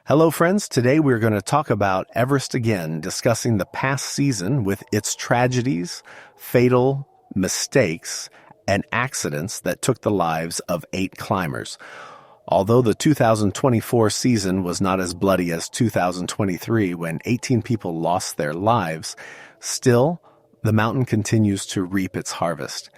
Hello, friends. Today we're going to talk about Everest again, discussing the past season with its tragedies, fatal mistakes, and accidents that took the lives of 8 climbers. Although the 2024 season was not as bloody as 2023 when 18 people lost their lives, still, the mountain continues to reap its harvest.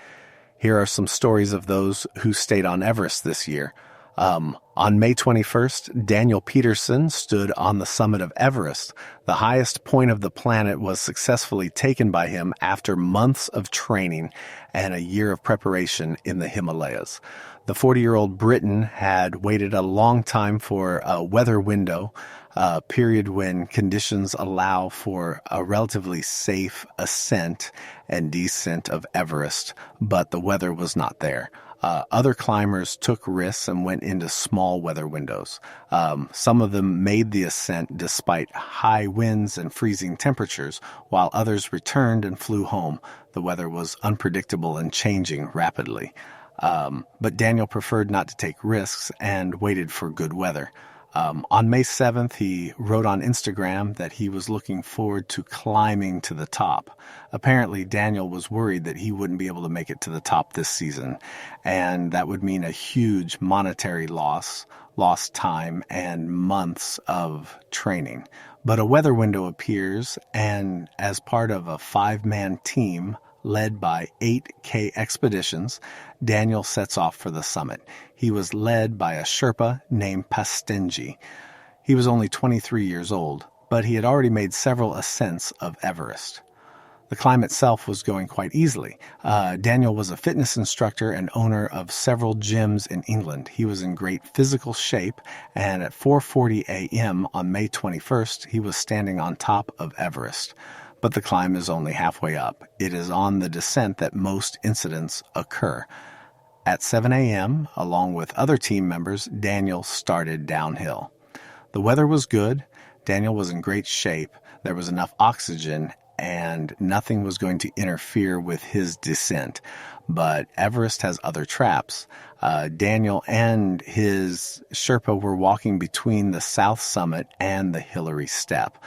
Here are some stories of those who stayed on Everest this year. On May 21st, Daniel Peterson stood on the summit of Everest. The highest point of the planet was successfully taken by him after months of training and a year of preparation in the Himalayas. The 40-year-old Briton had waited a long time for a weather window, a period when conditions allow for a relatively safe ascent and descent of Everest, but the weather was not there. Other climbers took risks and went into small weather windows. Some of them made the ascent despite high winds and freezing temperatures, while others returned and flew home. The weather was unpredictable and changing rapidly. But Daniel preferred not to take risks and waited for good weather. On May 7th, he wrote on Instagram that he was looking forward to climbing to the top. Apparently, Daniel was worried that he wouldn't be able to make it to the top this season, and that would mean a huge monetary loss, lost time, and months of training. But a weather window appears, and as part of a 5-man team led by 8K expeditions, Daniel sets off for the summit. He was led by a Sherpa named Pastenji. He was only 23 years old, but he had already made several ascents of Everest. The climb itself was going quite easily. Daniel was a fitness instructor and owner of several gyms in England. He was in great physical shape, and at 4:40 a.m. on May 21st, he was standing on top of Everest. But the climb is only halfway up. It is on the descent that most incidents occur. At 7 a.m., along with other team members, Daniel started downhill. The weather was good. Daniel was in great shape. There was enough oxygen, and nothing was going to interfere with his descent. But Everest has other traps. Daniel and his Sherpa were walking between the south summit and the Hillary Step.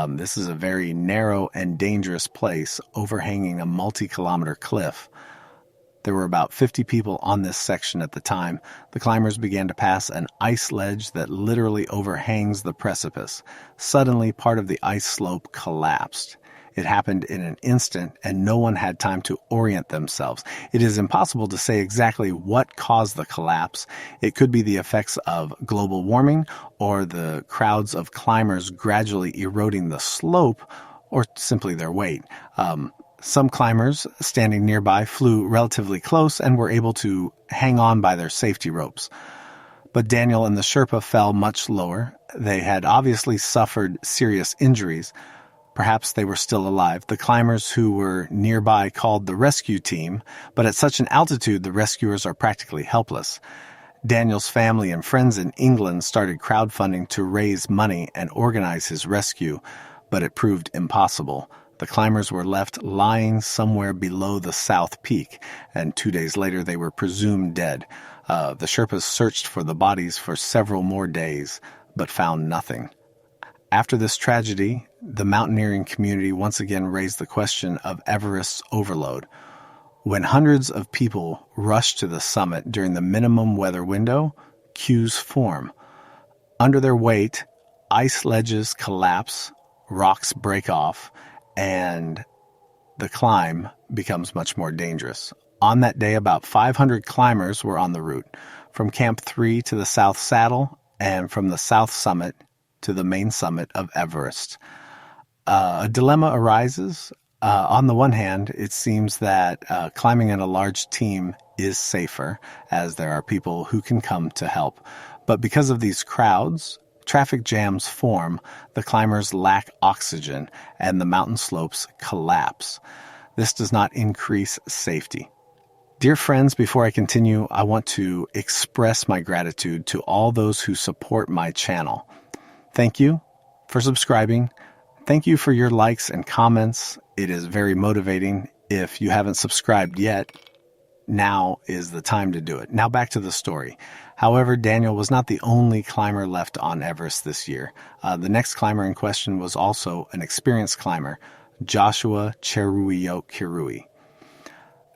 This is a very narrow and dangerous place overhanging a multi-kilometer cliff. There were about 50 people on this section at the time. The climbers began to pass an ice ledge that literally overhangs the precipice. Suddenly, part of the ice slope collapsed. It happened in an instant, and no one had time to orient themselves. It is impossible to say exactly what caused the collapse. It could be the effects of global warming, or the crowds of climbers gradually eroding the slope, or simply their weight. Some climbers standing nearby flew relatively close and were able to hang on by their safety ropes. But Daniel and the Sherpa fell much lower. They had obviously suffered serious injuries. Perhaps they were still alive. The climbers who were nearby called the rescue team, but at such an altitude, the rescuers are practically helpless. Daniel's family and friends in England started crowdfunding to raise money and organize his rescue, but it proved impossible. The climbers were left lying somewhere below the south peak, and 2 days later they were presumed dead. The Sherpas searched for the bodies for several more days, but found nothing. After this tragedy, the mountaineering community once again raised the question of Everest's overload. When hundreds of people rush to the summit during the minimum weather window, queues form. Under their weight, ice ledges collapse, rocks break off, and the climb becomes much more dangerous. On that day, about 500 climbers were on the route, from Camp 3 to the South Saddle, and from the South Summit to the main summit of Everest. A dilemma arises. On the one hand, it seems that climbing in a large team is safer, as there are people who can come to help. But because of these crowds, traffic jams form, the climbers lack oxygen, and the mountain slopes collapse. This does not increase safety. Dear friends, before I continue, I want to express my gratitude to all those who support my channel. Thank you for subscribing. Thank you for your likes and comments. It is very motivating. If you haven't subscribed yet, now is the time to do it. Now back to the story. However, Daniel was not the only climber left on Everest this year. The next climber in question was also an experienced climber, Joshua Cheruiyot-Kirui.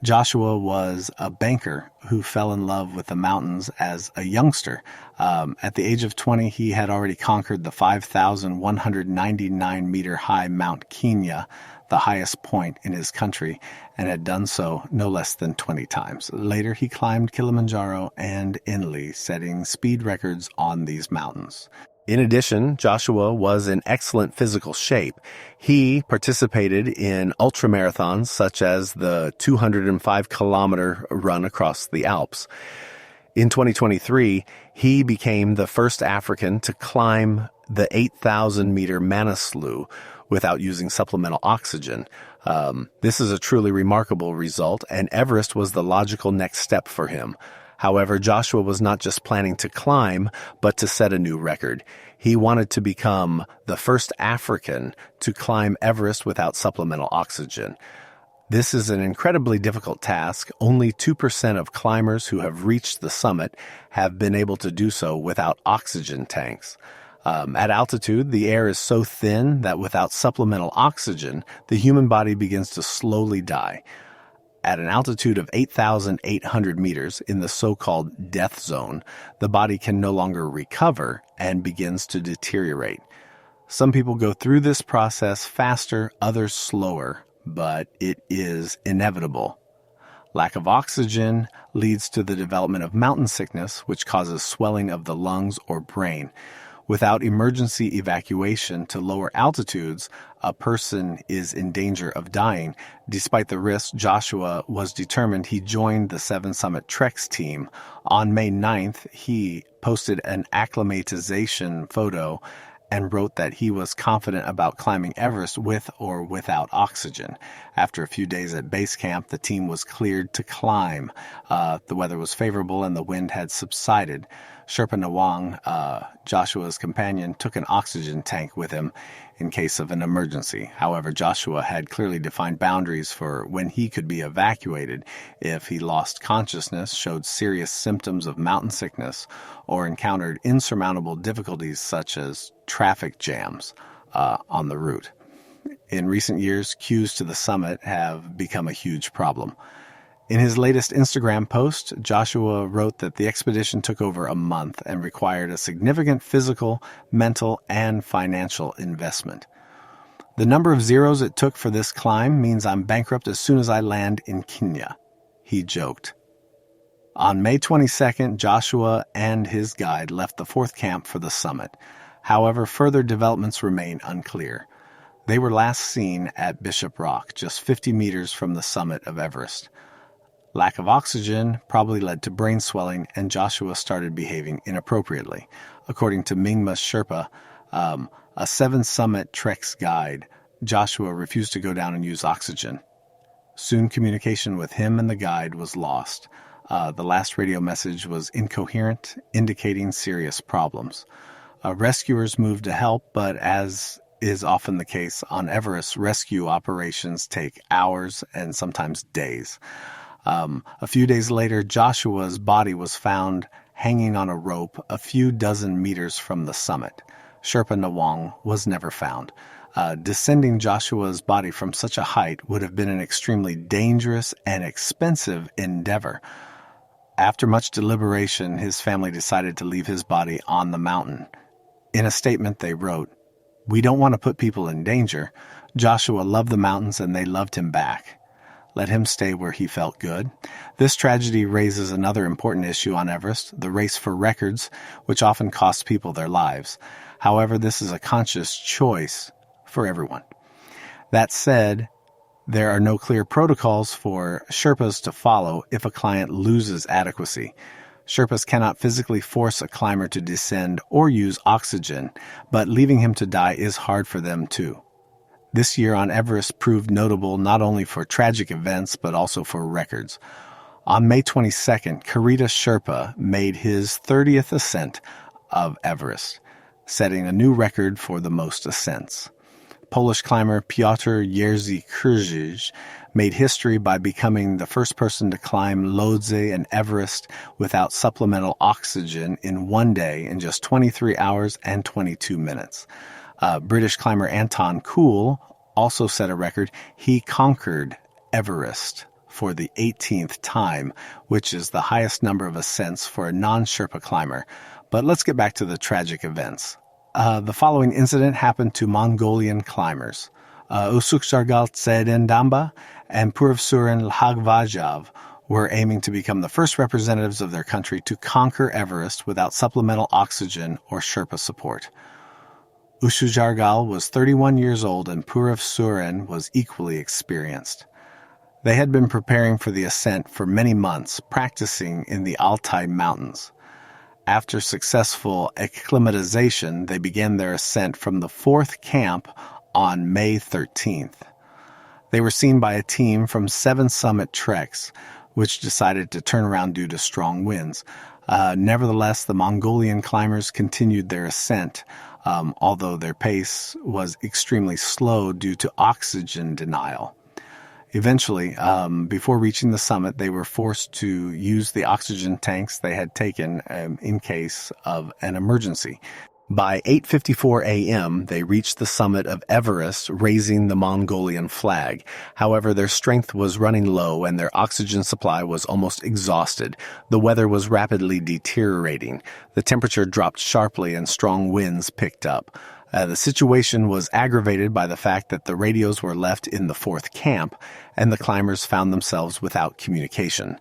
Joshua was a banker who fell in love with the mountains as a youngster. At the age of 20, he had already conquered the 5,199-meter high Mount Kenya, the highest point in his country, and had done so no less than 20 times. Later, he climbed Kilimanjaro and Inle, setting speed records on these mountains. In addition, Joshua was in excellent physical shape. He participated in ultramarathons such as the 205-kilometer run across the Alps. In 2023, he became the first African to climb the 8,000-meter Manaslu without using supplemental oxygen. This is a truly remarkable result, and Everest was the logical next step for him. However, Joshua was not just planning to climb, but to set a new record. He wanted to become the first African to climb Everest without supplemental oxygen. This is an incredibly difficult task. Only 2% of climbers who have reached the summit have been able to do so without oxygen tanks. At altitude, the air is so thin that without supplemental oxygen, the human body begins to slowly die. At an altitude of 8,800 meters in the so-called death zone, the body can no longer recover and begins to deteriorate. Some people go through this process faster, others slower, but it is inevitable. Lack of oxygen leads to the development of mountain sickness, which causes swelling of the lungs or brain. Without emergency evacuation to lower altitudes, a person is in danger of dying. Despite the risk, Joshua was determined. He joined the Seven Summit Treks team. On May 9th, he posted an acclimatization photo and wrote that he was confident about climbing Everest with or without oxygen. After a few days at base camp, the team was cleared to climb. The weather was favorable and the wind had subsided. Sherpa Nawang, Joshua's companion, took an oxygen tank with him in case of an emergency. However, Joshua had clearly defined boundaries for when he could be evacuated if he lost consciousness, showed serious symptoms of mountain sickness, or encountered insurmountable difficulties such as traffic jams on the route. In recent years, queues to the summit have become a huge problem. In his latest Instagram post, Joshua wrote that the expedition took over a month and required a significant physical, mental, and financial investment. The number of zeros it took for this climb means I'm bankrupt as soon as I land in Kenya, he joked. On May 22nd, Joshua and his guide left the fourth camp for the summit. However, further developments remain unclear. They were last seen at Bishop Rock, just 50 meters from the summit of Everest. Lack of oxygen probably led to brain swelling, and Joshua started behaving inappropriately. According to Mingma Sherpa, a Seven Summit Treks guide, Joshua refused to go down and use oxygen. Soon communication with him and the guide was lost. The last radio message was incoherent, indicating serious problems. Rescuers moved to help, but as is often the case on Everest, rescue operations take hours and sometimes days. A few days later, Joshua's body was found hanging on a rope a few dozen meters from the summit. Sherpa Nawang was never found. Descending Joshua's body from such a height would have been an extremely dangerous and expensive endeavor. After much deliberation, his family decided to leave his body on the mountain. In a statement they wrote, "We don't want to put people in danger. Joshua loved the mountains and they loved him back. Let him stay where he felt good." This tragedy raises another important issue on Everest, the race for records, which often costs people their lives. However, this is a conscious choice for everyone. That said, there are no clear protocols for Sherpas to follow if a client loses adequacy. Sherpas cannot physically force a climber to descend or use oxygen, but leaving him to die is hard for them too. This year on Everest proved notable not only for tragic events, but also for records. On May 22nd, Karita Sherpa made his 30th ascent of Everest, setting a new record for the most ascents. Polish climber Piotr Jerzy made history by becoming the first person to climb Lhotse and Everest without supplemental oxygen in one day in just 23 hours and 22 minutes. British climber Anton Kuhl also set a record. He conquered Everest for the 18th time, which is the highest number of ascents for a non-Sherpa climber. But let's get back to the tragic events. The following incident happened to Mongolian climbers. Usukjargal Tsedendamba and Purvsuren Lhagvajav were aiming to become the first representatives of their country to conquer Everest without supplemental oxygen or Sherpa support. Usukjargal was 31 years old and Purvsuren was equally experienced. They had been preparing for the ascent for many months, practicing in the Altai Mountains. After successful acclimatization, they began their ascent from the fourth camp on May 13th. They were seen by a team from 7 Summit Treks, which decided to turn around due to strong winds. Nevertheless, the Mongolian climbers continued their ascent, although their pace was extremely slow due to oxygen denial. Eventually, before reaching the summit, they were forced to use the oxygen tanks they had taken in case of an emergency. By 8:54 a.m., they reached the summit of Everest, raising the Mongolian flag. However, their strength was running low and their oxygen supply was almost exhausted. The weather was rapidly deteriorating. The temperature dropped sharply and strong winds picked up. The situation was aggravated by the fact that the radios were left in the fourth camp, and the climbers found themselves without communication.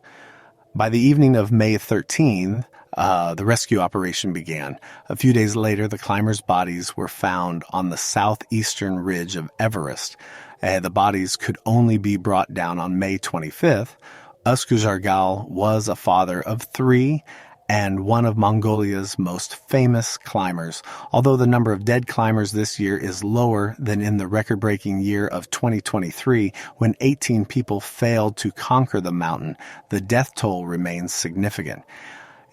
By the evening of May 13th, the rescue operation began. A few days later, the climbers' bodies were found on the southeastern ridge of Everest. The bodies could only be brought down on May 25th. Usukjargal was a father of 3 and one of Mongolia's most famous climbers. Although the number of dead climbers this year is lower than in the record-breaking year of 2023, when 18 people failed to conquer the mountain, the death toll remains significant.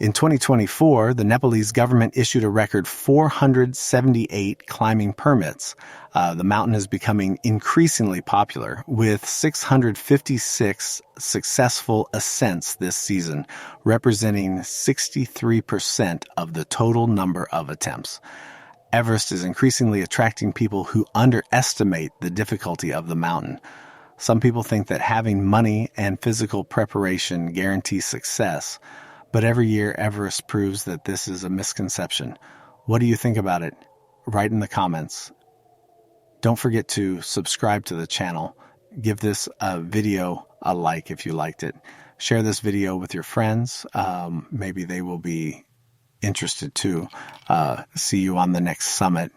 In 2024, the Nepalese government issued a record 478 climbing permits. The mountain is becoming increasingly popular, with 656 successful ascents this season, representing 63% of the total number of attempts. Everest is increasingly attracting people who underestimate the difficulty of the mountain. Some people think that having money and physical preparation guarantees success. But every year, Everest proves that this is a misconception. What do you think about it? Write in the comments. Don't forget to subscribe to the channel. Give this video a like if you liked it. Share this video with your friends. Maybe they will be interested too. See you on the next summit.